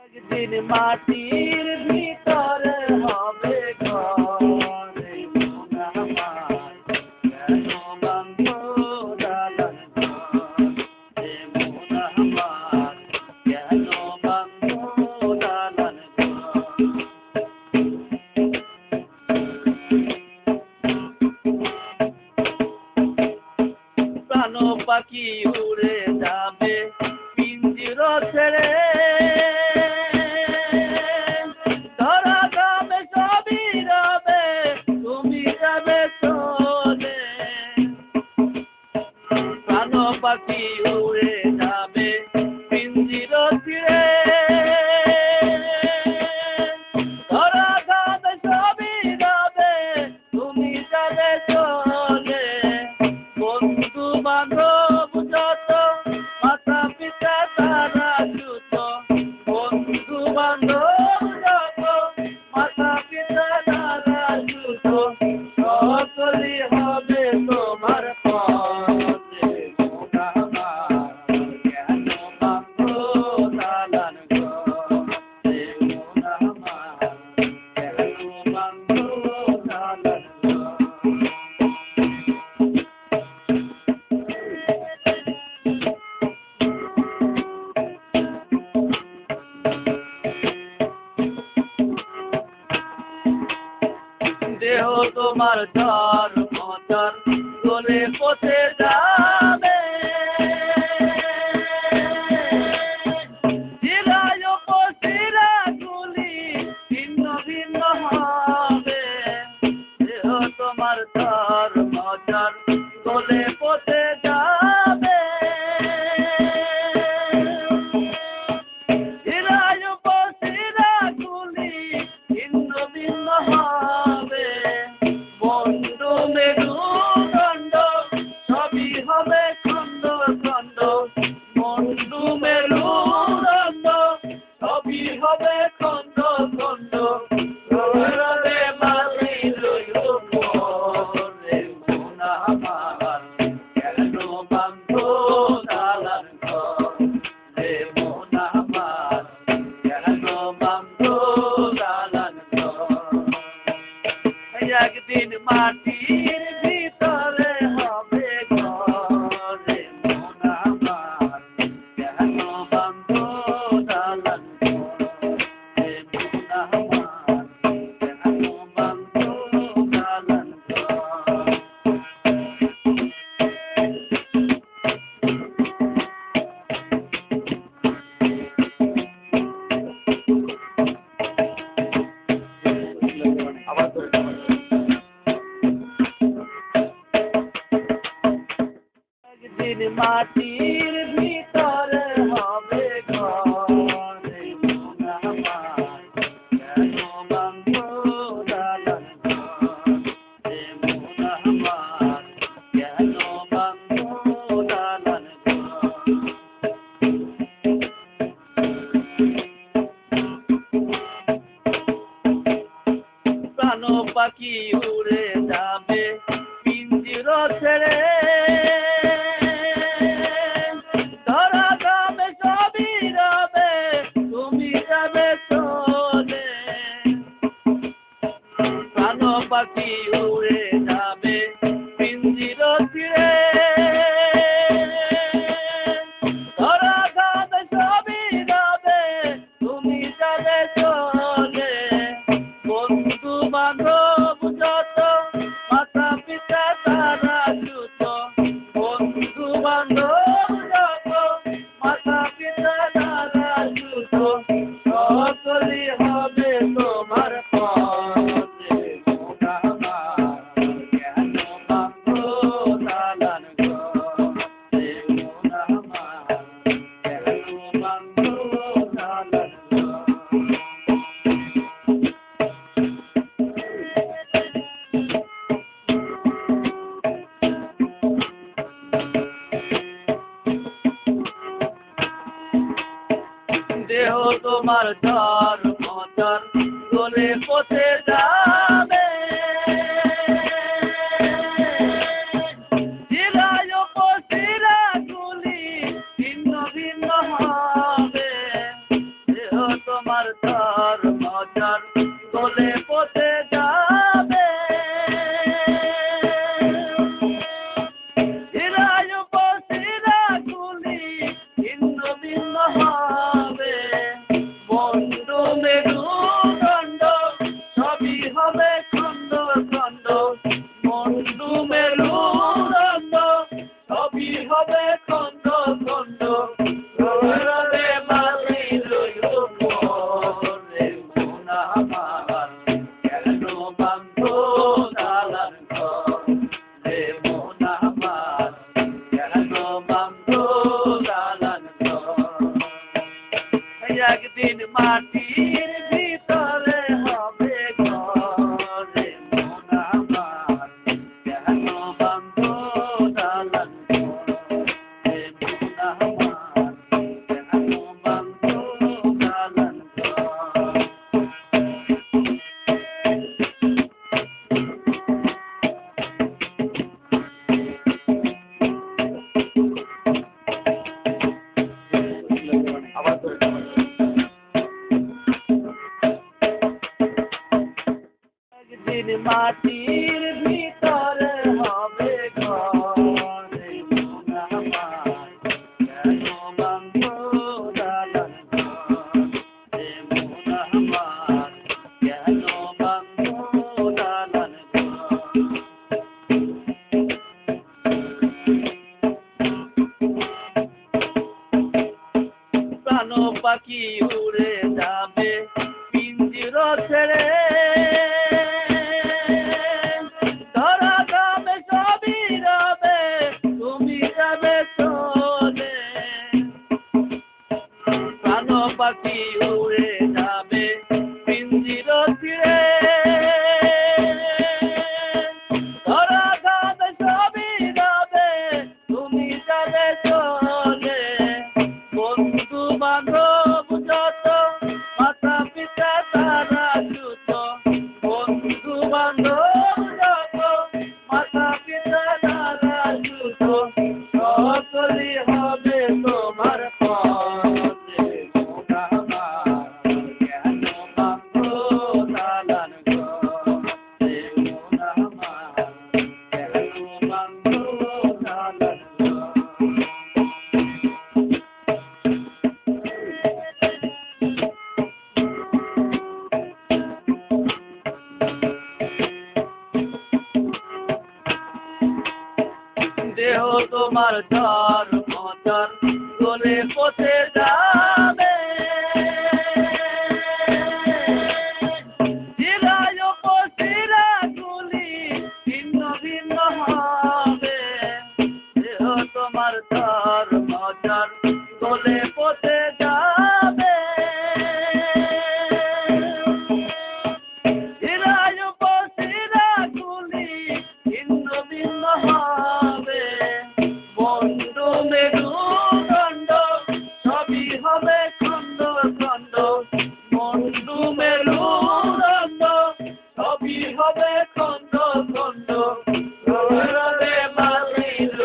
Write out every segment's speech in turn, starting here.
একদিন মাটির ভিতরে হবে ঘর, এই মন আমার কেন বাঁধো দালান ঘর, এই মন আমার কেন বাঁধো দালান ঘর। প্রাণ পাখি উড়ে যাবে পিঞ্জির ছেড়ে, ধরা যাবে সবই রবে, তুমি যাবে চলে। প্রাণ পাখি উড়ে যাবে পিঞ্জির ছেড়ে, ধরা যাবে সবই রবে, তুমি যাবে চলে। বন্ধু বান্ধব যত, মাতা পিতা তারা যুত, বন্ধু বান্ধব যত, মাতা পিতা তারা যুত, সকলই হবে তোমার পথে। মন আমার কেন বাঁধো দালান ঘর, মন আমার কেন বাঁধো দালান ঘর। দেহ তোমার ঝড় মচর গলে পচে যাবে, শিরায় উপশিরা গুলি ভিন্ন ভিন্ন হবে। দেহ তোমার ঝড় মচর গলে পচে যাবে, শিরায় উপশিরা গুলি ভিন্ন ভিন্ন হবে। বন্ধু মেরুদণ্ড সবই হবে খণ্ড খণ্ড, বন্ধু মেরুদণ্ড সবই হবে খণ্ড খণ্ড। রবে বালি রইল পরে, মন আমার কেন বাঁধো দালান ঘর, রে মন আমার কেন বাঁধো দালান ঘর। একদিন মাটির ভিতরে হবে ঘর, রে মন আমার কেন বাঁধো দালান ঘর, রে মন আমার কেন বাঁধো দালান ঘর। একদিন মাটির ভিতরে হবে ঘর, এই মন আমার কেন বাঁধো দালান ঘর, এই মন আমার কেন বাঁধো দালান ঘর। প্রাণ পাখি উড়ে যাবে পিঞ্জির ছেড়ে, ধরা যাবে সবই রবে, তুমি যাবে চলে। প্রাণ পাখি উড়ে যাবে পিঞ্জির ছেড়ে, ধরা যাবে সবই রবে, তুমি যাবে চলে। বন্ধু বান্ধব যত, মাতা পিতা তারা যুত, বন্ধু বান্ধব যত, মাতা পিতা তারা যুত, সকলই হবে তোমার পথে। মন আমার কেন বাঁধো দালান ঘর, মন আমার কেন বাঁধো দালান ঘর। দেহ তোমার ঝড় মচর গলে পচে যাবে, শিরায় উপশিরা গুলি ভিন্ন ভিন্ন হবে। দেহ তোমার ধর্মচর গলে পচে যাবে। হীরায় উপশিরাগুলি ভিন্ন ভিন্ন হবে, বন্ধু মেরুদণ্ড সবই হবে খণ্ড খণ্ড। বন্ধু মেরুদণ্ড সবই হবে খণ্ড খণ্ড। রে মালির উপরে মন আমার, কেন বান্ধ দালান ঘর? রে মন আমার, কেন বান্ধ দালান ঘর? একদিন মাটির ভিতরে হবে ঘর। রে মন আমার, কেন বান্ধ দালান ঘর? রে মন আমার, কেন বান্ধ দালান ঘর? একদিন মাটির ভিতরে হবে ঘর। রে মন আমার, কেন বান্ধ দালান ঘর? রে মন আমার, কেন বান্ধ দালান ঘর? প্রাণ পাখি উড়ে যাবে পিঞ্জির ছেড়ে, ধরা যাবে সবই রবে, তুমি যাবে চলে। প্রাণ পাখি উড়ে যাবে পিঞ্জির ছিঁড়ে, ধরা যাবে সবই রবে, তুমি যাবে চলে। বন্ধু বান্ধব যত, মাতা পিতা তারা যুত। বন্ধু বান্ধব যত, মাতা পিতা তারা যুত। সকলই হবে তোমার পথে। মন আমার, কেন বান্ধ দালান ঘর? রে মন আমার, কেন বান্ধ দালান ঘর? দেহ তোমার ধর্মচর গলে পচে যাবে। হীরায় উপশিরাগুলি ভিন্ন ভিন্ন হবে, দেহ তোমার ধর্মচর গলে পচে যাবে। হীরায় উপশিরাগুলি ভিন্ন ভিন্ন হবে, বন্ধু মেরুদণ্ড সবই হবে খণ্ড খণ্ড। বন্ধু মেরুদণ্ড সবই হবে খণ্ড খণ্ড। রে মালির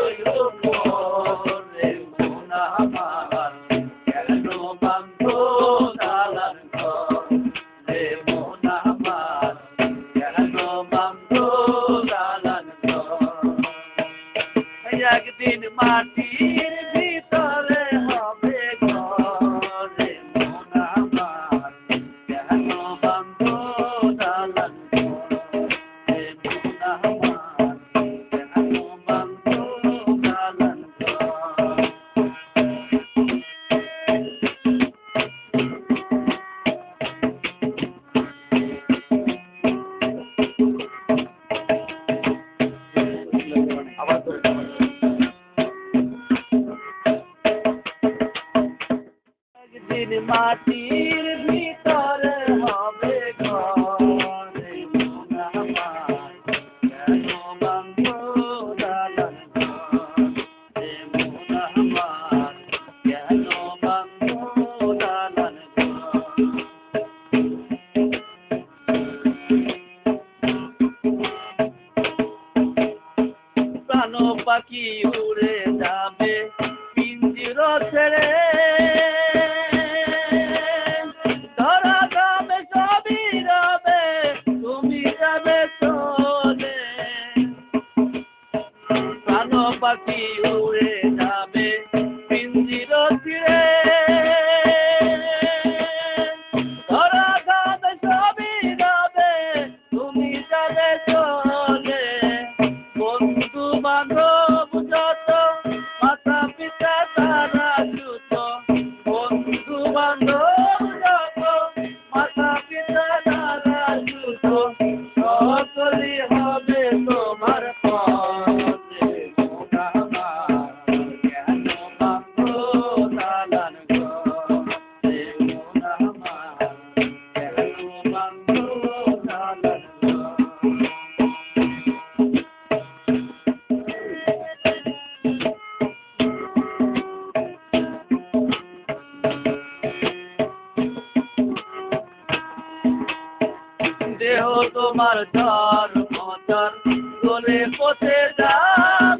উপরে মন আমার, কেন বান্ধ দালান ঘর? রে মন আমার, কেন বান্ধ দালান ঘর? একদিন মাটির ভিতরে হবে ঘর। রে মন আমার, কেন বান্ধ দালান ঘর? রে মন আমার, কেন বান্ধ দালান ঘর? একদিন মাটির ভিতরে হবে ঘর। রে মন আমার, কেন বান্ধ দালান ঘর? রে মন আমার, কেন বান্ধ দালান ঘর? প্রাণ পাখি উড়ে যাবে পিঞ্জির ছেড়ে, পাখি উড়ে যাবে পিঞ্জির ছিঁড়ে ধরা যাবে সবই যাবে তুমি যাবে চলে বন্ধু বান্ধব যত মাতা পিতা তারা সুত বন্ধু বান্ধব যত মাতা পিতা তারা সুত সকলই হবে তোমার পথে মোনামার কেন বান্ধ দালান ঘরে মোনামার কেন বান্ধ দালান দেহ তোমার ধর্ম গলে পথে যাবে